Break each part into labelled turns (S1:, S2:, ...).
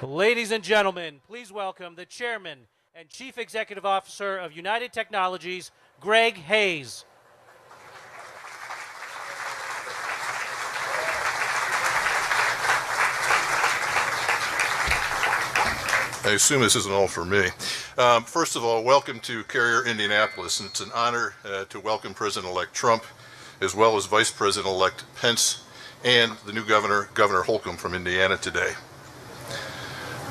S1: Ladies and gentlemen, please welcome the Chairman and Chief Executive Officer of United Technologies, Greg Hayes.
S2: I assume this isn't all for me. First of all, welcome to Carrier, Indianapolis. And it's an honor to welcome President-elect Trump, as well as Vice President-elect Pence and the new Governor Holcomb from Indiana today.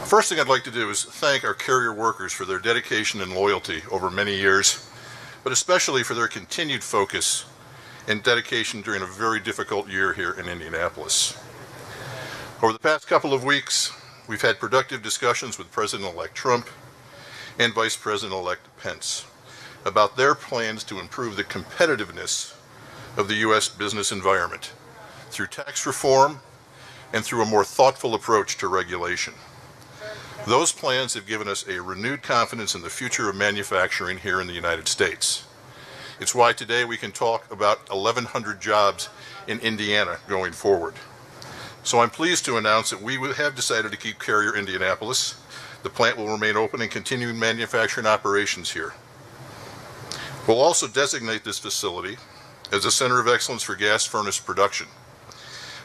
S2: First thing I'd like to do is thank our Carrier workers for their dedication and loyalty over many years, but especially for their continued focus and dedication during a very difficult year here in Indianapolis. Over the past couple of weeks, we've had productive discussions with President-elect Trump and Vice President-elect Pence about their plans to improve the competitiveness of the U.S. business environment through tax reform and through a more thoughtful approach to regulation. Those plans have given us a renewed confidence in the future of manufacturing here in the United States. It's why today we can talk about 1,100 jobs in Indiana going forward. So I'm pleased to announce that we have decided to keep Carrier Indianapolis. The plant will remain open and continue manufacturing operations here. We'll also designate this facility as a center of excellence for gas furnace production.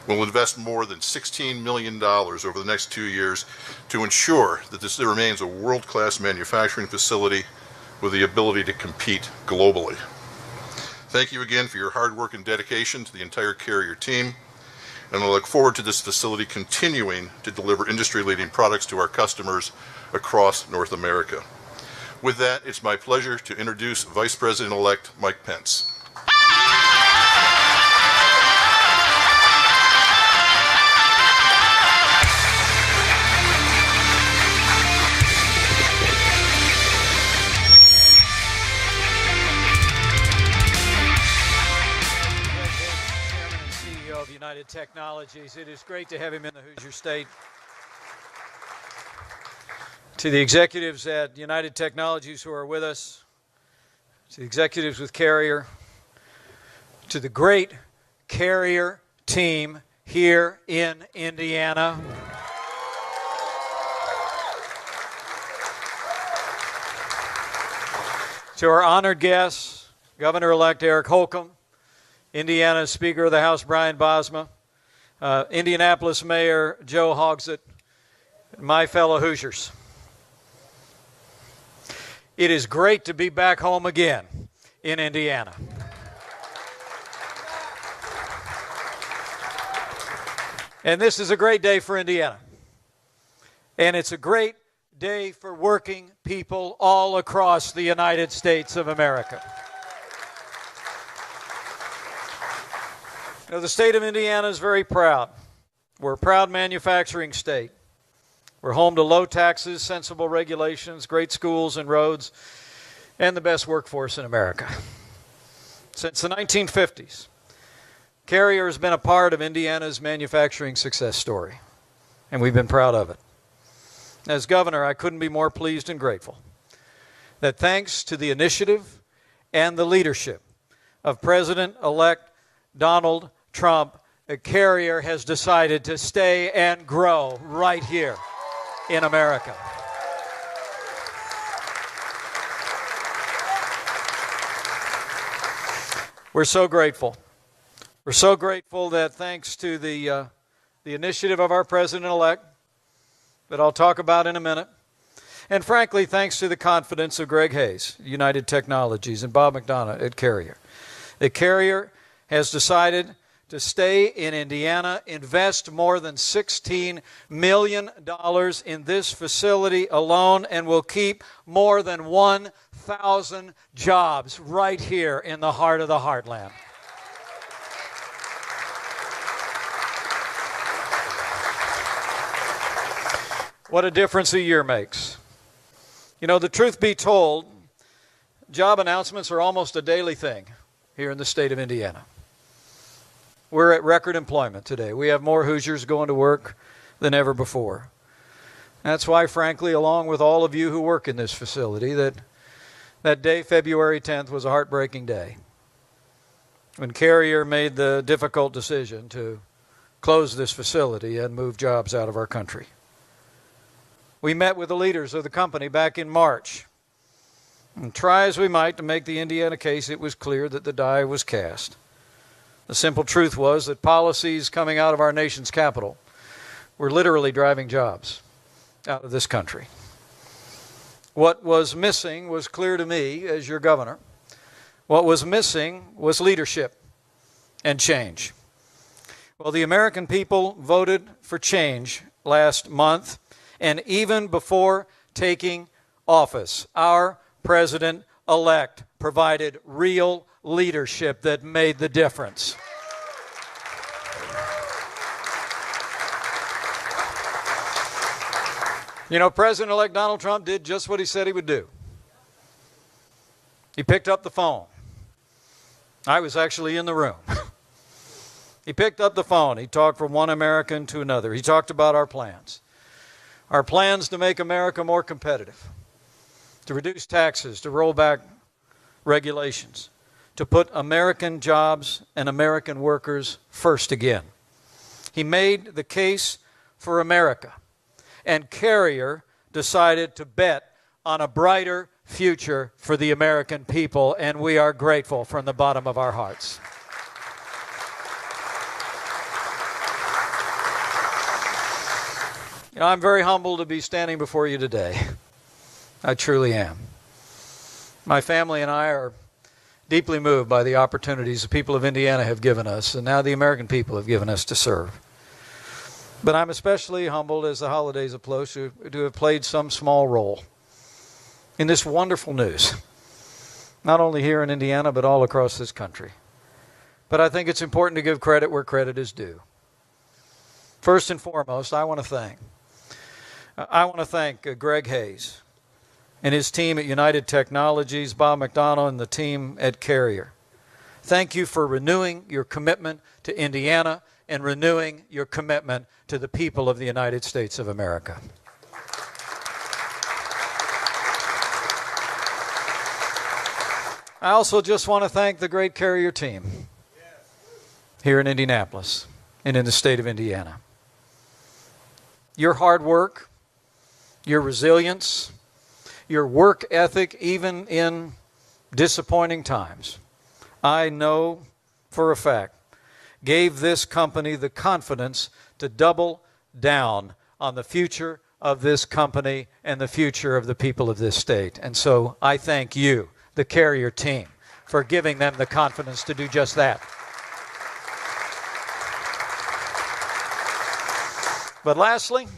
S2: We'll invest more than $16 million over the next 2 years to ensure that this remains a world-class manufacturing facility with the ability to compete globally. Thank you again for your hard work and dedication to the entire Carrier team, and I look forward to this facility continuing to deliver industry-leading products to our customers across North America. With that, it's my pleasure to introduce Vice President-elect Mike Pence.
S3: United Technologies. It is great to have him in the Hoosier State. To the executives at United Technologies who are with us, to the executives with Carrier, to the great Carrier team here in Indiana. To our honored guests, Governor-elect Eric Holcomb, Indiana's Speaker of the House, Brian Bosma, Indianapolis Mayor Joe Hogsett, my fellow Hoosiers. It is great to be back home again in Indiana. And this is a great day for Indiana. And it's a great day for working people all across the United States of America. You know, the state of Indiana is very proud. We're a proud manufacturing state. We're home to low taxes, sensible regulations, great schools and roads, and the best workforce in America. Since the 1950s, Carrier has been a part of Indiana's manufacturing success story, and we've been proud of it. As governor, I couldn't be more pleased and grateful that thanks to the initiative and the leadership of President-elect Donald Trump, Carrier has decided to stay and grow right here in America. We're so grateful. We're so grateful that thanks to the initiative of our President-elect, that I'll talk about in a minute, and frankly, thanks to the confidence of Greg Hayes, United Technologies, and Bob McDonough at Carrier, that Carrier has decided to stay in Indiana, invest more than $16 million in this facility alone, and will keep more than 1,000 jobs right here in the heart of the heartland. What a difference a year makes. You know, the truth be told, job announcements are almost a daily thing here in the state of Indiana. We're at record employment today. We have more Hoosiers going to work than ever before. That's why, frankly, along with all of you who work in this facility, that day, February 10th, was a heartbreaking day when Carrier made the difficult decision to close this facility and move jobs out of our country. We met with the leaders of the company back in March. And try as we might to make the Indiana case, it was clear that the die was cast. The simple truth was that policies coming out of our nation's capital were literally driving jobs out of this country. What was missing was clear to me as your governor. What was missing was leadership and change. Well, the American people voted for change last month, and even before taking office, our President-elect provided real leadership that made the difference. You know, President-elect Donald Trump did just what he said he would do. He picked up the phone. I was actually in the room. He picked up the phone. He talked from one American to another. He talked about our plans to make America more competitive, to reduce taxes, to roll back regulations, to put American jobs and American workers first again. He made the case for America, and Carrier decided to bet on a brighter future for the American people, and we are grateful from the bottom of our hearts. You know, I'm very humbled to be standing before you today. I truly am. My family and I are deeply moved by the opportunities the people of Indiana have given us, and now the American people have given us to serve. But I'm especially humbled as the holidays approach to have played some small role in this wonderful news, not only here in Indiana, but all across this country. But I think it's important to give credit where credit is due. First and foremost, I want to thank Greg Hayes and his team at United Technologies, Bob McDonald and the team at Carrier. Thank you for renewing your commitment to Indiana and renewing your commitment to the people of the United States of America. I also just want to thank the great Carrier team here in Indianapolis and in the state of Indiana. Your hard work, your resilience, your work ethic, even in disappointing times, I know for a fact, gave this company the confidence to double down on the future of this company and the future of the people of this state. And so I thank you, the Carrier team, for giving them the confidence to do just that. But lastly,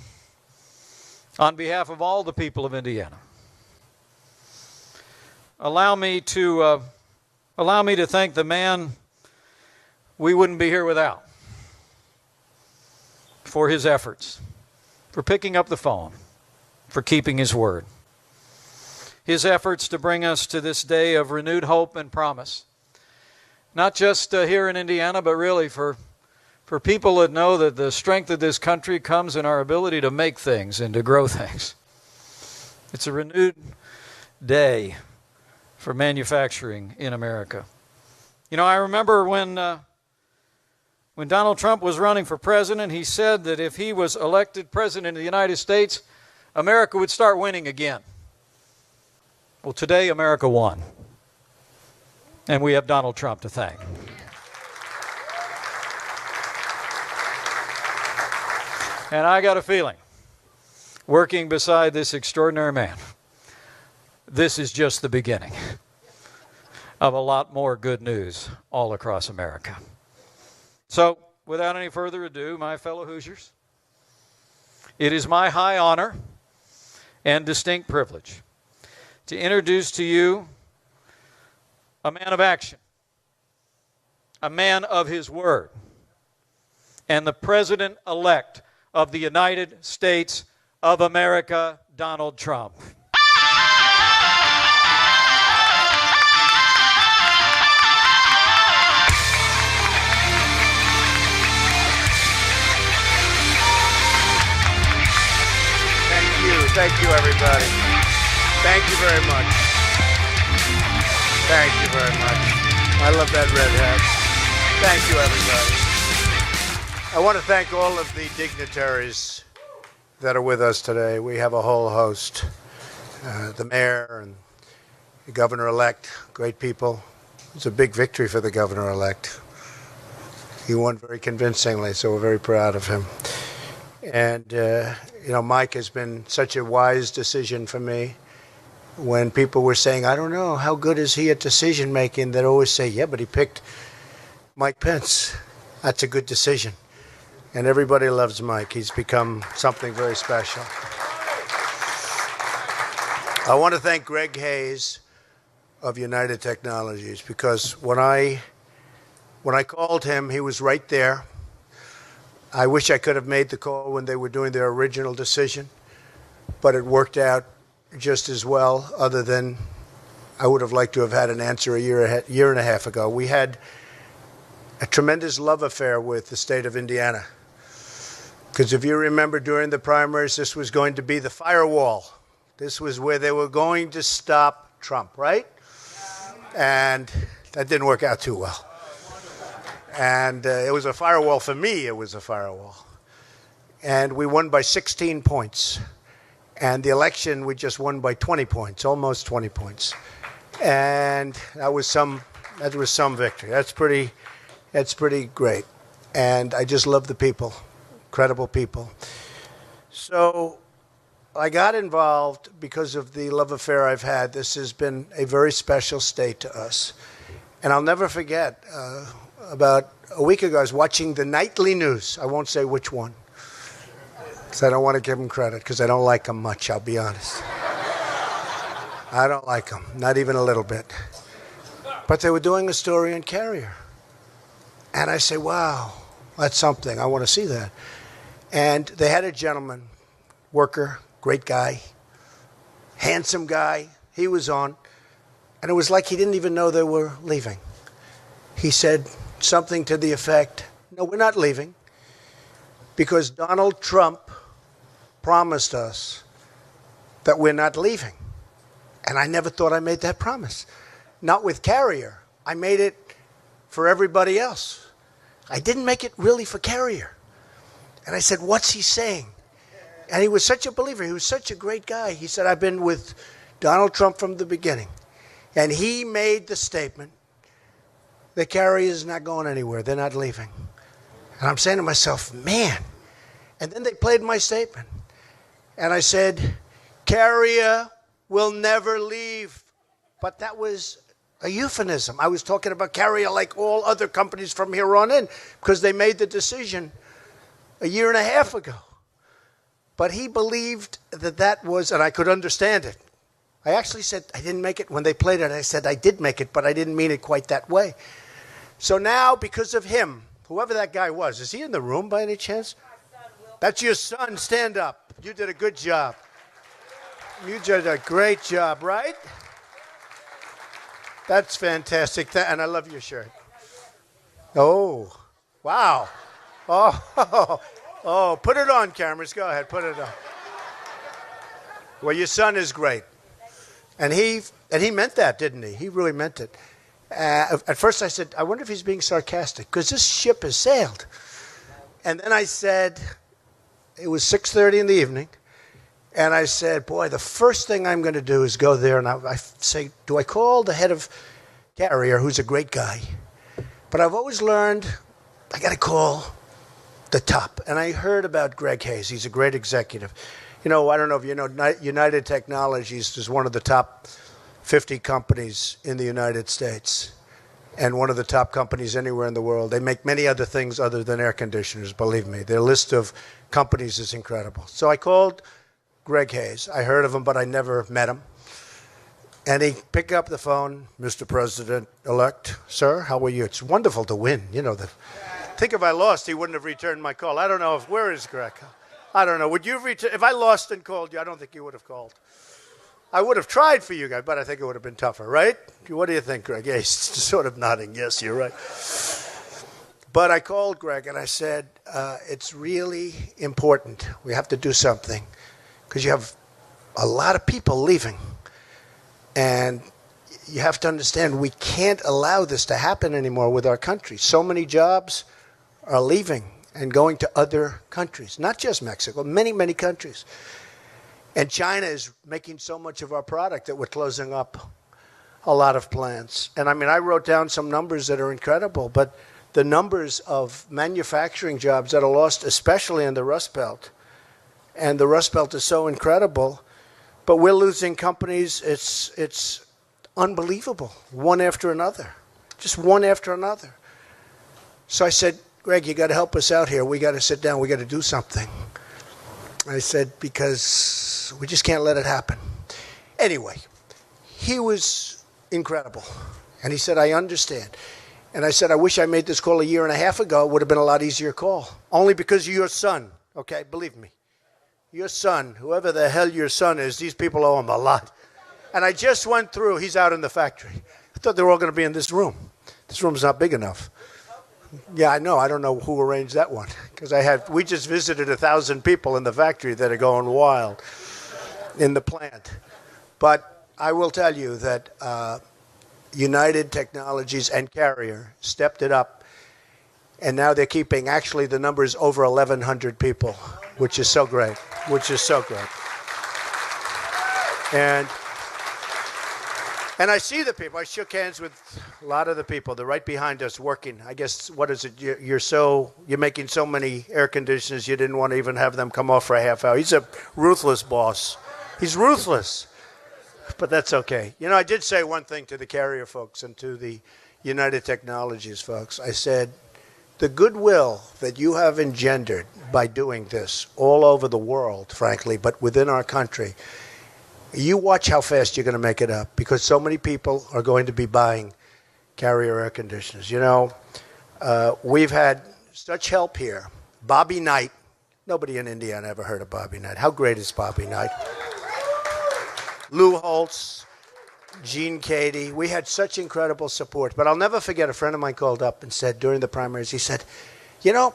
S3: on behalf of all the people of Indiana, allow me to thank the man we wouldn't be here without for his efforts, for picking up the phone, for keeping his word. His efforts to bring us to this day of renewed hope and promise, not just here in Indiana, but really for people that know that the strength of this country comes in our ability to make things and to grow things. It's a renewed day for manufacturing in America. You know, I remember when Donald Trump was running for president, he said that if he was elected president of the United States, America would start winning again. Well, today America won, and we have Donald Trump to thank. And I got a feeling, working beside this extraordinary man, this is just the beginning of a lot more good news all across America. So, without any further ado, my fellow Hoosiers, it is my high honor and distinct privilege to introduce to you a man of action, a man of his word, and the President-elect of the United States of America, Donald Trump.
S4: Thank Thank you, everybody. Thank you very much. Thank you very much. I love that red hat. Thank you, everybody. I want to thank all of the dignitaries that are with us today. We have a whole host. The mayor and the governor-elect, great people. It's a big victory for the governor-elect. He won very convincingly, so we're very proud of him. And, Mike has been such a wise decision for me. When people were saying, I don't know, how good is he at decision-making, they'd always say, yeah, but he picked Mike Pence. That's a good decision. And everybody loves Mike. He's become something very special. I want to thank Greg Hayes of United Technologies, because when I called him, he was right there. I wish I could have made the call when they were doing their original decision, but it worked out just as well, other than I would have liked to have had an answer a year and a half ago. We had a tremendous love affair with the state of Indiana, because if you remember during the primaries, this was going to be the firewall. This was where they were going to stop Trump, right? And that didn't work out too well. And it was a firewall for me. It was a firewall. And we won by 16 points. And the election, we just won by 20 points, almost 20 points. And that was some victory. That's pretty great. And I just love the people, incredible people. So I got involved because of the love affair I've had. This has been a very special state to us. And I'll never forget, about a week ago, I was watching the nightly news. I won't say which one, because I don't want to give them credit, because I don't like them much, I'll be honest. I don't like them, not even a little bit. But they were doing a story on Carrier. And I say, wow, that's something. I want to see that. And they had a gentleman, worker, great guy, handsome guy. He was on. And it was like he didn't even know they were leaving. He said something to the effect, no, we're not leaving, because Donald Trump promised us that we're not leaving. And I never thought I made that promise. Not with Carrier. I made it for everybody else. I didn't make it really for Carrier. And I said, what's he saying? And he was such a believer. He was such a great guy. He said, I've been with Donald Trump from the beginning. And he made the statement, the Carrier is not going anywhere. They're not leaving. And I'm saying to myself, man. And then they played my statement. And I said, Carrier will never leave. But that was a euphemism. I was talking about Carrier like all other companies from here on in, because they made the decision a year and a half ago. But he believed that was, and I could understand it. I actually said I didn't make it. When they played it, I said I did make it, but I didn't mean it quite that way. So now, because of him, whoever that guy was, is he in the room by any chance? That's your son. Stand up. You did a good job. You did a great job, right? That's fantastic. And I love your shirt. Oh, wow. Oh, put it on, cameras. Go ahead, put it on. Well, your son is great. And he meant that, didn't he? He really meant it. At first I said, I wonder if he's being sarcastic, because this ship has sailed. And then I said, it was 6:30 in the evening, and I said, boy, the first thing I'm going to do is go there, and I say, do I call the head of Carrier, who's a great guy? But I've always learned I got to call the top. And I heard about Greg Hayes. He's a great executive. I don't know if you know, United Technologies is one of the top 50 companies in the United States, and one of the top companies anywhere in the world. They make many other things other than air conditioners, believe me. Their list of companies is incredible. So I called Greg Hayes. I heard of him, but I never met him. And he picked up the phone, Mr. President-elect, sir, how are you? It's wonderful to win. Think if I lost, he wouldn't have returned my call. I don't know where is Greg? I don't know. Would you if I lost and called you, I don't think you would have called. I would have tried for you guys, but I think it would have been tougher, right? What do you think, Greg? Yeah, he's sort of nodding. Yes, you're right. But I called Greg and I said, it's really important. We have to do something, because you have a lot of people leaving. And you have to understand, we can't allow this to happen anymore with our country. So many jobs are leaving and going to other countries, not just Mexico, many, many countries. And China is making so much of our product that we're closing up a lot of plants. And I mean, I wrote down some numbers that are incredible, but the numbers of manufacturing jobs that are lost, especially in the Rust Belt, and the Rust Belt is so incredible, but we're losing companies. It's unbelievable, one after another, just one after another. So I said, Greg, you got to help us out here. We got to sit down. We got to do something. I said, because we just can't let it happen. Anyway, he was incredible. And he said, I understand. And I said, I wish I made this call a year and a half ago. It would have been a lot easier call. Only because of your son. Okay, believe me. Your son, whoever the hell your son is, these people owe him a lot. And I just went through. He's out in the factory. I thought they were all going to be in this room. This room's not big enough. Yeah, I know. I don't know who arranged that one. Because we just visited 1,000 people in the factory that are going wild in the plant. But I will tell you that United Technologies and Carrier stepped it up. And now they're keeping, actually, the numbers over 1,100 people, which is so great, which is so great. And I see the people. I shook hands with a lot of the people. They're right behind us working. I guess, what is it? You're making so many air conditioners, you didn't want to even have them come off for a half hour. He's a ruthless boss. He's ruthless. But that's okay. You know, I did say one thing to the Carrier folks and to the United Technologies folks. I said, the goodwill that you have engendered by doing this all over the world, frankly, but within our country, you watch how fast you're going to make it up, because so many people are going to be buying Carrier air conditioners. You know, we've had such help here. Bobby Knight. Nobody in Indiana ever heard of Bobby Knight. How great is Bobby Knight? Lou Holtz, Gene Cady. We had such incredible support. But I'll never forget, a friend of mine called up and said during the primaries, he said, you know,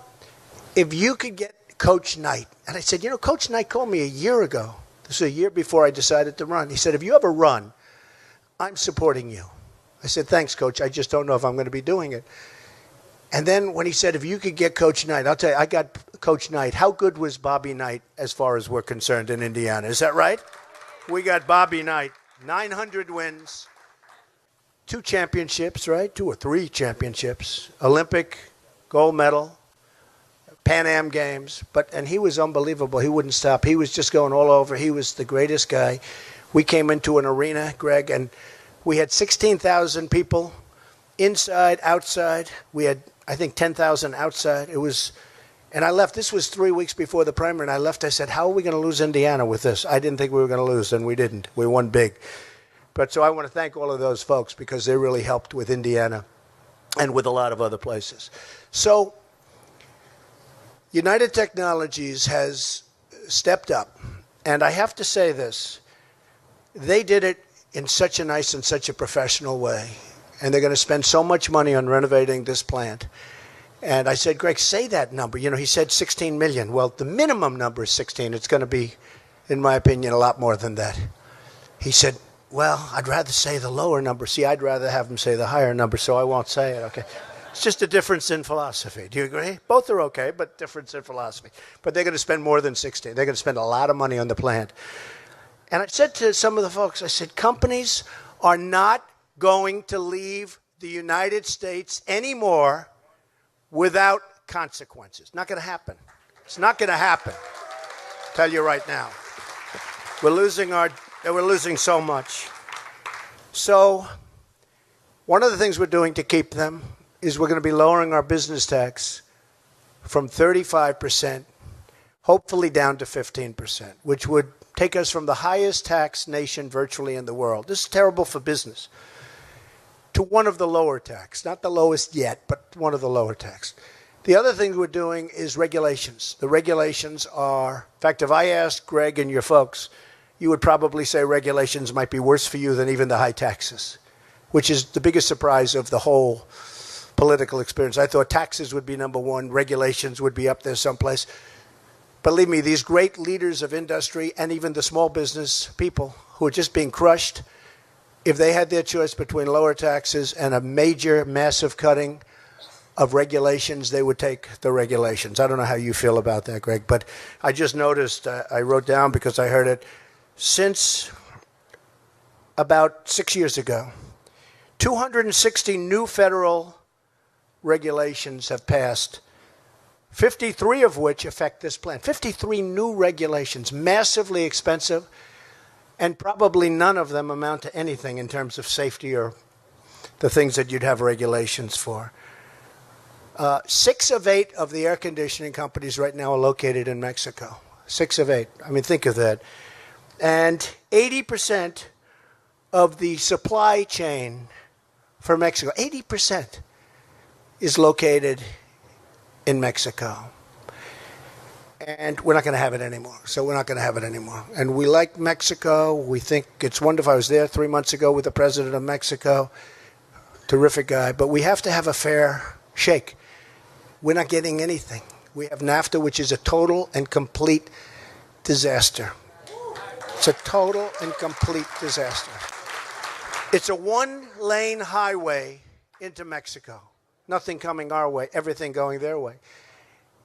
S4: if you could get Coach Knight. And I said, you know, Coach Knight called me a year ago. This was a year before I decided to run. He said, if you ever run, I'm supporting you. I said, thanks, Coach. I just don't know if I'm going to be doing it. And then when he said, if you could get Coach Knight, I'll tell you, I got Coach Knight. How good was Bobby Knight as far as we're concerned in Indiana? Is that right? We got Bobby Knight, 900 wins, 2 championships, right? 2 or 3 championships, Olympic gold medal, Pan Am Games, and he was unbelievable. He wouldn't stop. He was just going all over. He was the greatest guy. We came into an arena, Greg, and we had 16,000 people inside, outside. We had, I think, 10,000 outside. And I left. This was 3 weeks before the primary, and I left. I said, how are we going to lose Indiana with this? I didn't think we were going to lose, and we didn't. We won big. But so I want to thank all of those folks, because they really helped with Indiana and with a lot of other places. So United Technologies has stepped up, and I have to say this. They did it in such a nice and such a professional way, and they're going to spend so much money on renovating this plant. And I said, Greg, say that number. You know, he said 16 million. Well, the minimum number is 16. It's going to be, in my opinion, a lot more than that. He said, well, I'd rather say the lower number. See, I'd rather have him say the higher number, so I won't say it, okay? It's just a difference in philosophy. Do you agree? Both are okay, but difference in philosophy. But they're going to spend more than 16. They're going to spend a lot of money on the plant. And I said to some of the folks, I said, companies are not going to leave the United States anymore without consequences. Not going to happen. It's not going to happen. I'll tell you right now. We're losing so much. So one of the things we're doing to keep them is we're going to be lowering our business tax from 35%, hopefully down to 15%, which would take us from the highest tax nation virtually in the world. This is terrible for business. To one of the lower tax, not the lowest yet, but one of the lower tax. The other thing we're doing is regulations. The regulations are, in fact, if I asked Greg and your folks, you would probably say regulations might be worse for you than even the high taxes, which is the biggest surprise of the whole political experience. I thought taxes would be number one, regulations would be up there someplace. believe me, these great leaders of industry and even the small business people who are just being crushed, if they had their choice between lower taxes and a major, massive cutting of regulations, they would take the regulations. I don't know how you feel about that, Greg, but I just noticed, I wrote down because I heard it, since about 6 years ago, 260 new federal regulations have passed, 53 of which affect this plant. 53 new regulations, massively expensive, and probably none of them amount to anything in terms of safety or the things that you'd have regulations for. 6 of 8 of the air conditioning companies right now are located in Mexico. 6 of 8. I mean, think of that. And 80% of the supply chain for Mexico, 80% is located in Mexico. And we're not going to have it anymore. So we're not going to have it anymore. And we like Mexico. We think it's wonderful. I was there 3 months ago with the president of Mexico. Terrific guy. But we have to have a fair shake. We're not getting anything. We have NAFTA, which is a total and complete disaster. It's a total and complete disaster. It's a one-lane highway into Mexico. Nothing coming our way, everything going their way.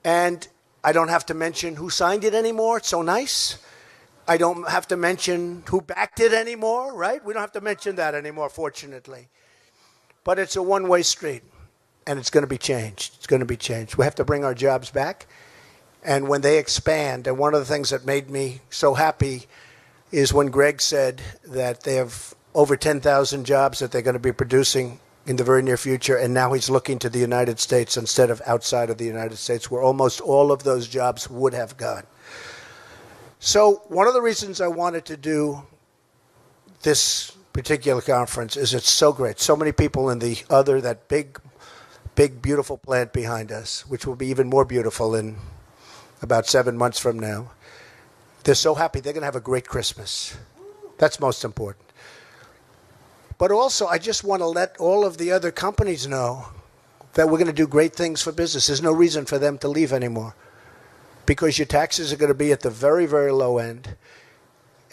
S4: And I don't have to mention who signed it anymore. It's so nice. I don't have to mention who backed it anymore, right? We don't have to mention that anymore, fortunately. But it's a one-way street, and it's going to be changed. It's going to be changed. We have to bring our jobs back. And when they expand, and one of the things that made me so happy is when Greg said that they have over 10,000 jobs that they're going to be producing in the very near future, and now he's looking to the United States instead of outside of the United States, where almost all of those jobs would have gone. So one of the reasons I wanted to do this particular conference is it's so great. So many people in that big, beautiful plant behind us, which will be even more beautiful in about 7 months from now. They're so happy. They're going to have a great Christmas. That's most important. But also, I just want to let all of the other companies know that we're going to do great things for business. There's no reason for them to leave anymore because your taxes are going to be at the very, very low end,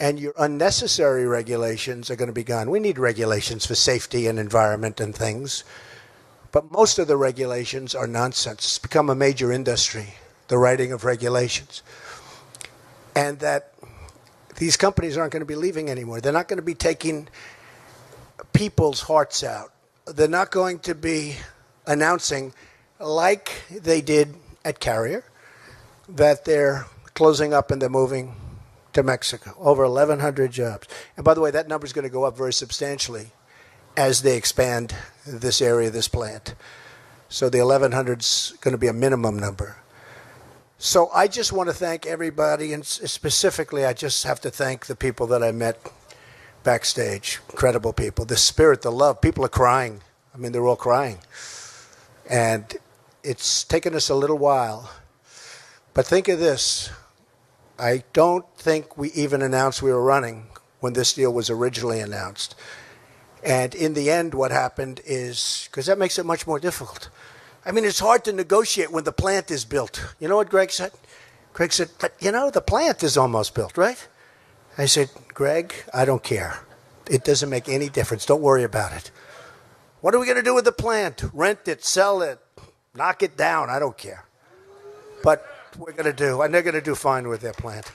S4: and your unnecessary regulations are going to be gone. We need regulations for safety and environment and things, but most of the regulations are nonsense. It's become a major industry, the writing of regulations, and that these companies aren't going to be leaving anymore. They're not going to be taking people's hearts out. They're not going to be announcing, like they did at Carrier, that they're closing up and they're moving to Mexico. Over 1,100 jobs. And by the way, that number is going to go up very substantially as they expand this area, this plant. So the 1,100 is going to be a minimum number. So I just want to thank everybody, and specifically I just have to thank the people that I met backstage. Incredible people. The spirit, the love. People are crying. I mean, they're all crying. And it's taken us a little while. But think of this. I don't think we even announced we were running when this deal was originally announced. And in the end, what happened is, because that makes it much more difficult. I mean, it's hard to negotiate when the plant is built. You know what Greg said? Greg said, but you know, the plant is almost built, right? I said, Greg, I don't care. It doesn't make any difference. Don't worry about it. What are we going to do with the plant? Rent it, sell it, knock it down. I don't care. But we're going to do, and they're going to do fine with their plant.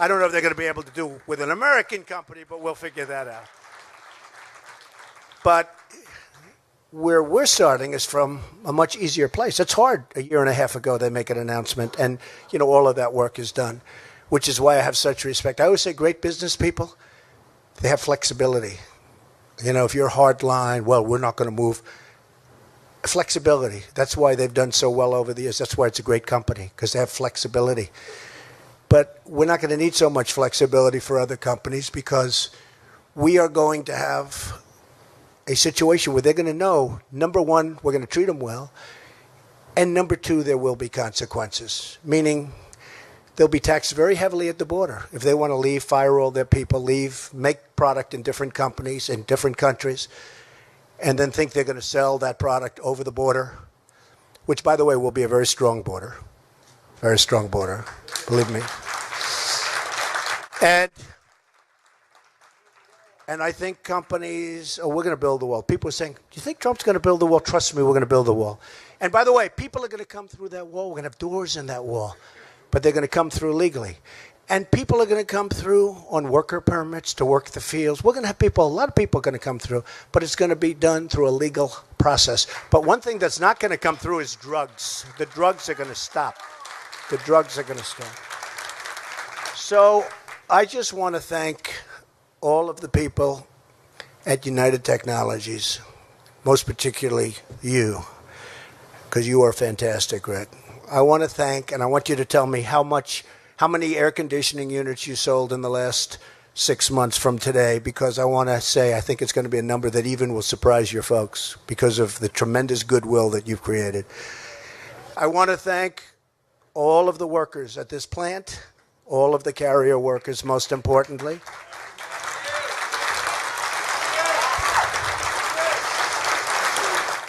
S4: I don't know if they're going to be able to do with an American company, but we'll figure that out. But where we're starting is from a much easier place. It's hard. A year and a half ago, they make an announcement, and you know all of that work is done, which is why I have such respect. I always say great business people, they have flexibility. You know, if you're hard line, well, we're not going to move. Flexibility. That's why they've done so well over the years. That's why it's a great company, because they have flexibility. But we're not going to need so much flexibility for other companies, because we are going to have a situation where they're going to know, number one, we're going to treat them well, and number two, there will be consequences, meaning they'll be taxed very heavily at the border. If they want to leave, fire all their people, leave, make product in different companies in different countries, and then think they're going to sell that product over the border, which, by the way, will be a very strong border. Very strong border. Believe me. And I think companies, we're going to build the wall. People are saying, do you think Trump's going to build the wall? Trust me, we're going to build the wall. And by the way, people are going to come through that wall. We're going to have doors in that wall. But they're going to come through legally. And people are going to come through on worker permits to work the fields. We're going to have people, a lot of people are going to come through, but it's going to be done through a legal process. But one thing that's not going to come through is drugs. The drugs are going to stop. The drugs are going to stop. So I just want to thank all of the people at United Technologies, most particularly you, because you are fantastic, Greg. I want to thank, and I want you to tell me how many air conditioning units you sold in the last 6 months from today, because I want to say I think it's going to be a number that even will surprise your folks because of the tremendous goodwill that you've created. I want to thank all of the workers at this plant, all of the carrier workers, most importantly.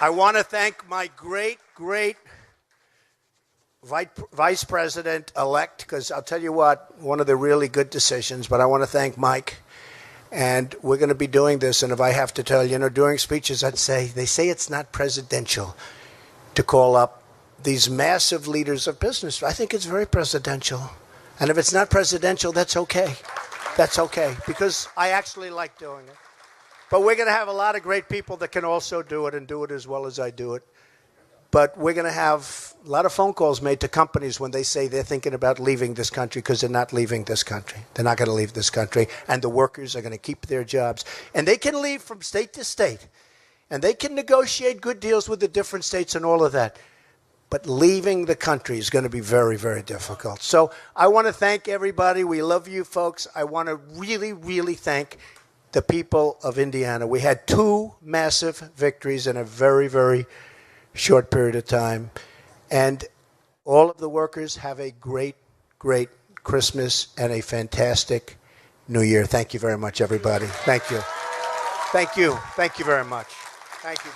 S4: I want to thank my great Vice President-elect, because I'll tell you what, one of the really good decisions, but I want to thank Mike. And we're going to be doing this, and if I have to tell you, during speeches I'd say, they say it's not presidential to call up these massive leaders of business. I think it's very presidential. And if it's not presidential, that's okay. That's okay, because I actually like doing it. But we're going to have a lot of great people that can also do it and do it as well as I do it. But we're going to have a lot of phone calls made to companies when they say they're thinking about leaving this country, because they're not leaving this country. They're not going to leave this country. And the workers are going to keep their jobs. And they can leave from state to state. And they can negotiate good deals with the different states and all of that. But leaving the country is going to be very, very difficult. So I want to thank everybody. We love you folks. I want to really, really thank the people of Indiana. We had 2 massive victories in a very, very short period of time. And all of the workers have a great, great Christmas and a fantastic New Year. Thank you very much, everybody. Thank you. Thank you. Thank you very much. Thank you.